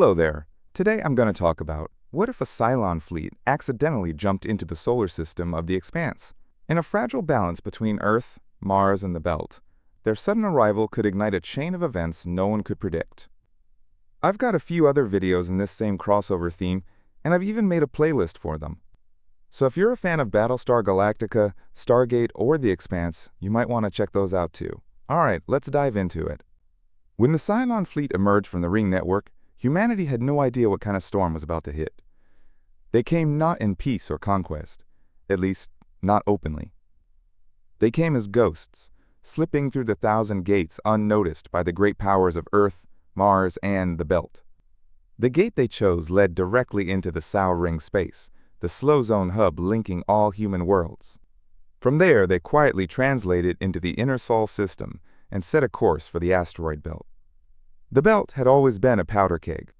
Hello there. Today I'm going to talk about what if a Cylon fleet accidentally jumped into the solar system of the Expanse. In a fragile balance between Earth, Mars, and the Belt, their sudden arrival could ignite a chain of events no one could predict. I've got a few other videos in this same crossover theme, and I've even made a playlist for them. So if you're a fan of Battlestar Galactica, Stargate, or The Expanse, you might want to check those out too. Alright, let's dive into it. When the Cylon fleet emerged from the Ring Network, humanity had no idea what kind of storm was about to hit. They came not in peace or conquest, at least not openly. They came as ghosts, slipping through the thousand gates unnoticed by the great powers of Earth, Mars, and the Belt. The gate they chose led directly into the Sao Ring space, the slow zone hub linking all human worlds. From there, they quietly translated into the inner Sol system and set a course for the asteroid belt. The belt had always been a powder keg.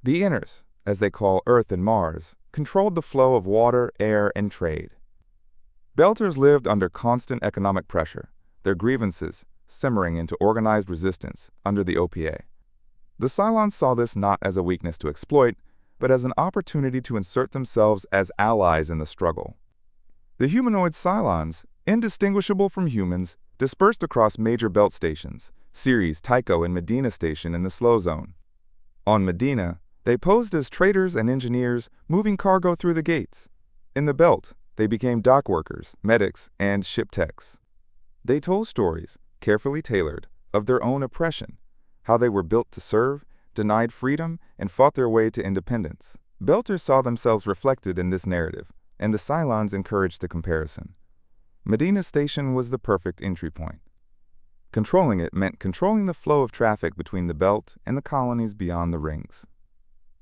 The inners, as they call Earth and Mars, controlled the flow of water, air, and trade. Belters lived under constant economic pressure, their grievances simmering into organized resistance under the OPA. The Cylons saw this not as a weakness to exploit, but as an opportunity to insert themselves as allies in the struggle. The humanoid Cylons, indistinguishable from humans, dispersed across major belt stations, Ceres, Tycho, and Medina Station in the slow zone. On Medina, they posed as traders and engineers moving cargo through the gates. In the belt, they became dock workers, medics, and ship techs. They told stories, carefully tailored, of their own oppression, how they were built to serve, denied freedom, and fought their way to independence. Belters saw themselves reflected in this narrative, and the Cylons encouraged the comparison. Medina Station was the perfect entry point. Controlling it meant controlling the flow of traffic between the belt and the colonies beyond the rings.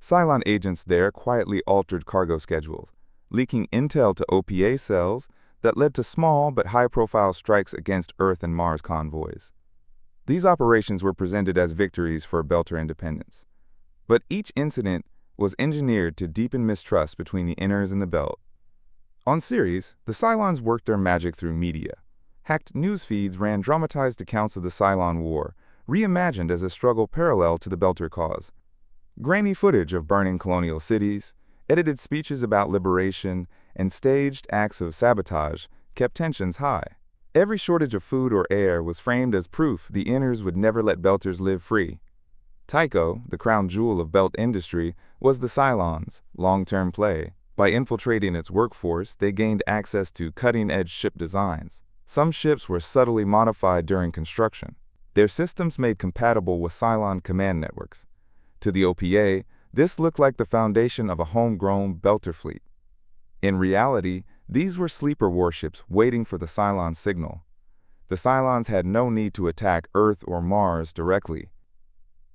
Cylon agents there quietly altered cargo schedules, leaking intel to OPA cells that led to small but high-profile strikes against Earth and Mars convoys. These operations were presented as victories for Belter independence. But each incident was engineered to deepen mistrust between the inners and the belt. On Ceres, the Cylons worked their magic through media. Hacked news feeds ran dramatized accounts of the Cylon War, reimagined as a struggle parallel to the Belter cause. Grainy footage of burning colonial cities, edited speeches about liberation, and staged acts of sabotage kept tensions high. Every shortage of food or air was framed as proof the inners would never let Belters live free. Tycho, the crown jewel of Belt industry, was the Cylons' long-term play. By infiltrating its workforce, they gained access to cutting-edge ship designs. Some ships were subtly modified during construction, their systems made compatible with Cylon command networks. To the OPA, this looked like the foundation of a homegrown Belter fleet. In reality, these were sleeper warships waiting for the Cylon signal. The Cylons had no need to attack Earth or Mars directly.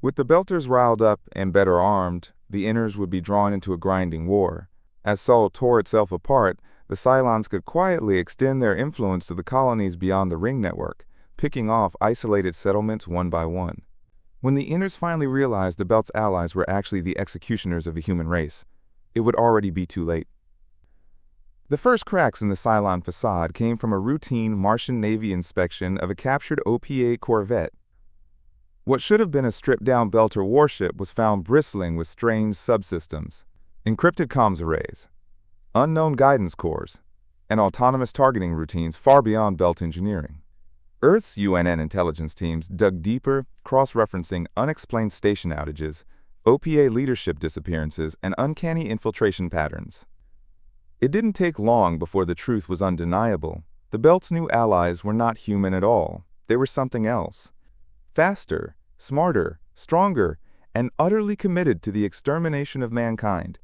With the Belters riled up and better armed, the inners would be drawn into a grinding war. As Sol tore itself apart, the Cylons could quietly extend their influence to the colonies beyond the Ring Network, picking off isolated settlements one by one. When the inners finally realized the Belt's allies were actually the executioners of the human race, it would already be too late. The first cracks in the Cylon facade came from a routine Martian Navy inspection of a captured OPA corvette. What should have been a stripped-down Belter warship was found bristling with strange subsystems, encrypted comms arrays, unknown guidance cores, and autonomous targeting routines far beyond Belt engineering. Earth's UNN intelligence teams dug deeper, cross-referencing unexplained station outages, OPA leadership disappearances, and uncanny infiltration patterns. It didn't take long before the truth was undeniable. The Belt's new allies were not human at all. They were something else. Faster, smarter, stronger, and utterly committed to the extermination of mankind.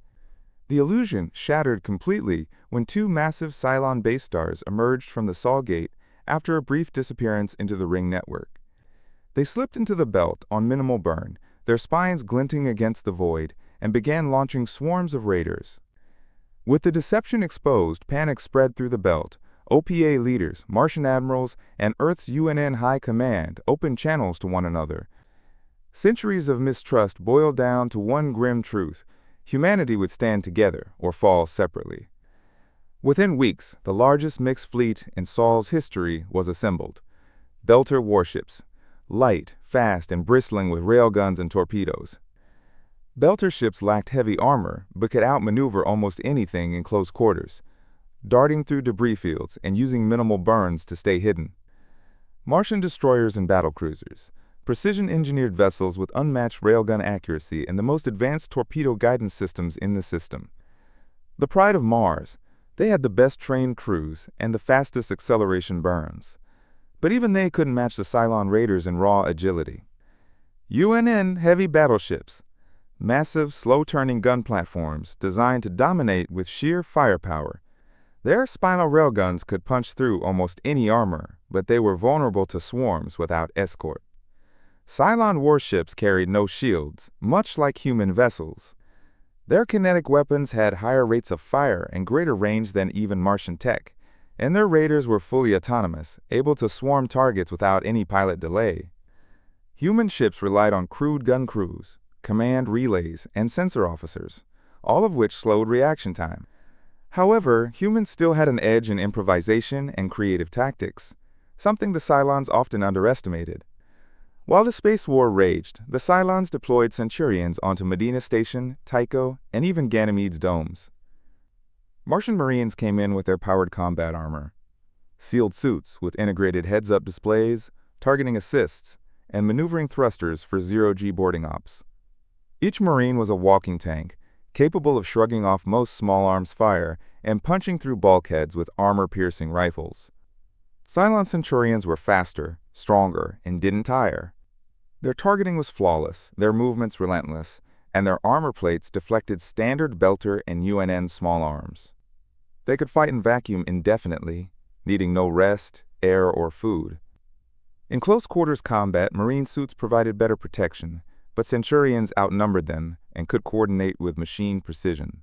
The illusion shattered completely when two massive Cylon base stars emerged from the Sol Gate after a brief disappearance into the Ring Network. They slipped into the belt on minimal burn, their spines glinting against the void, and began launching swarms of raiders. With the deception exposed, panic spread through the belt. OPA leaders, Martian admirals, and Earth's UNN High Command opened channels to one another. Centuries of mistrust boiled down to one grim truth: humanity would stand together or fall separately. Within weeks, the largest mixed fleet in Sol's history was assembled. Belter warships, light, fast, and bristling with railguns and torpedoes. Belter ships lacked heavy armor but could outmaneuver almost anything in close quarters, darting through debris fields and using minimal burns to stay hidden. Martian destroyers and battlecruisers, precision-engineered vessels with unmatched railgun accuracy and the most advanced torpedo guidance systems in the system. The pride of Mars, they had the best trained crews and the fastest acceleration burns. But even they couldn't match the Cylon Raiders in raw agility. UNN heavy battleships, massive, slow-turning gun platforms designed to dominate with sheer firepower. Their spinal railguns could punch through almost any armor, but they were vulnerable to swarms without escort. Cylon warships carried no shields, much like human vessels. Their kinetic weapons had higher rates of fire and greater range than even Martian tech, and their raiders were fully autonomous, able to swarm targets without any pilot delay. Human ships relied on crewed gun crews, command relays, and sensor officers, all of which slowed reaction time. However, humans still had an edge in improvisation and creative tactics, something the Cylons often underestimated. While the space war raged, the Cylons deployed Centurions onto Medina Station, Tycho, and even Ganymede's domes. Martian Marines came in with their powered combat armor, sealed suits with integrated heads-up displays, targeting assists, and maneuvering thrusters for zero-G boarding ops. Each Marine was a walking tank, capable of shrugging off most small arms fire and punching through bulkheads with armor-piercing rifles. Cylon Centurions were faster, stronger, and didn't tire. Their targeting was flawless, their movements relentless, and their armor plates deflected standard Belter and UNN small arms. They could fight in vacuum indefinitely, needing no rest, air, or food. In close-quarters combat, Marine suits provided better protection, but Centurions outnumbered them and could coordinate with machine precision.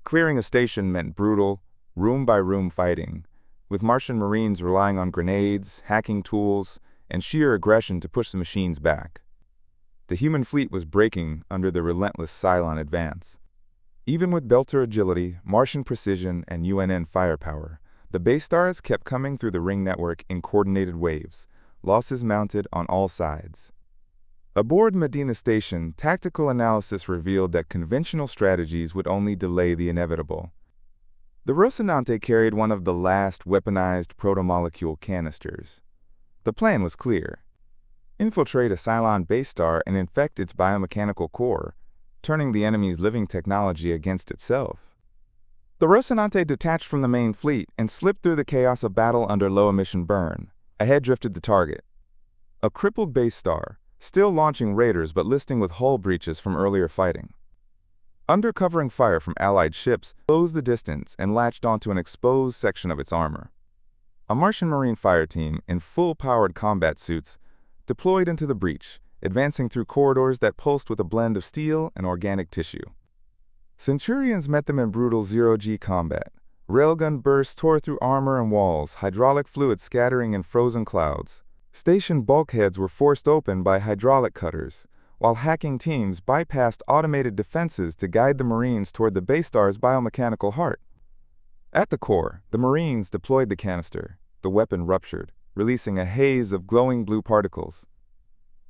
Clearing a station meant brutal, room-by-room fighting, with Martian Marines relying on grenades, hacking tools, and sheer aggression to push the machines back. The human fleet was breaking under the relentless Cylon advance. Even with Belter agility, Martian precision, and UNN firepower, the base stars kept coming through the ring network in coordinated waves, losses mounted on all sides. Aboard Medina Station, tactical analysis revealed that conventional strategies would only delay the inevitable. The Rocinante carried one of the last weaponized protomolecule canisters. The plan was clear: infiltrate a Cylon base star and infect its biomechanical core, turning the enemy's living technology against itself. The Rocinante detached from the main fleet and slipped through the chaos of battle under low-emission burn. Ahead drifted the target, a crippled base star, still launching raiders but listing with hull breaches from earlier fighting. Undercovering fire from Allied ships closed the distance and latched onto an exposed section of its armor. A Martian Marine fire team in full-powered combat suits deployed into the breach, advancing through corridors that pulsed with a blend of steel and organic tissue. Centurions met them in brutal zero-G combat. Railgun bursts tore through armor and walls, hydraulic fluid scattering in frozen clouds. Station bulkheads were forced open by hydraulic cutters, while hacking teams bypassed automated defenses to guide the Marines toward the base star's biomechanical heart. At the core, the Marines deployed the canister. The weapon ruptured, releasing a haze of glowing blue particles.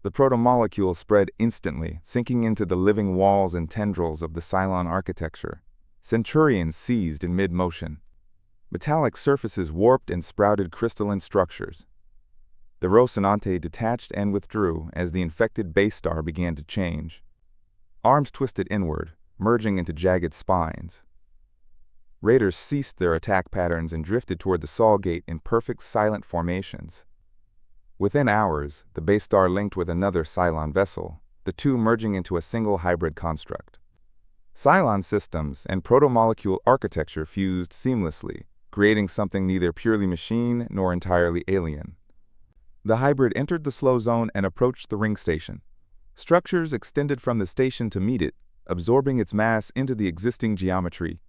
The protomolecule spread instantly, sinking into the living walls and tendrils of the Cylon architecture. Centurions seized in mid-motion. Metallic surfaces warped and sprouted crystalline structures. The Rocinante detached and withdrew as the infected base star began to change. Arms twisted inward, merging into jagged spines. Raiders ceased their attack patterns and drifted toward the Sol Gate in perfect silent formations. Within hours, the base star linked with another Cylon vessel, the two merging into a single hybrid construct. Cylon systems and protomolecule architecture fused seamlessly, creating something neither purely machine nor entirely alien. The hybrid entered the slow zone and approached the ring station. Structures extended from the station to meet it, absorbing its mass into the existing geometry.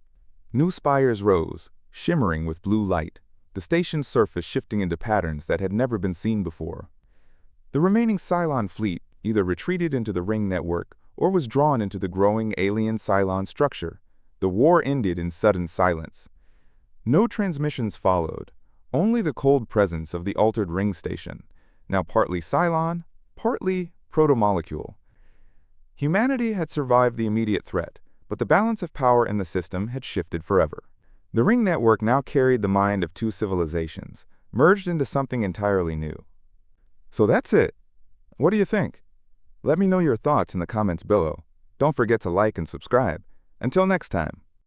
New spires rose, shimmering with blue light, the station's surface shifting into patterns that had never been seen before. The remaining Cylon fleet either retreated into the ring network or was drawn into the growing alien Cylon structure. The war ended in sudden silence. No transmissions followed, only the cold presence of the altered ring station, now partly Cylon, partly protomolecule. Humanity had survived the immediate threat, but the balance of power in the system had shifted forever. The ring network now carried the mind of two civilizations, merged into something entirely new. So that's it. What do you think? Let me know your thoughts in the comments below. Don't forget to like and subscribe. Until next time.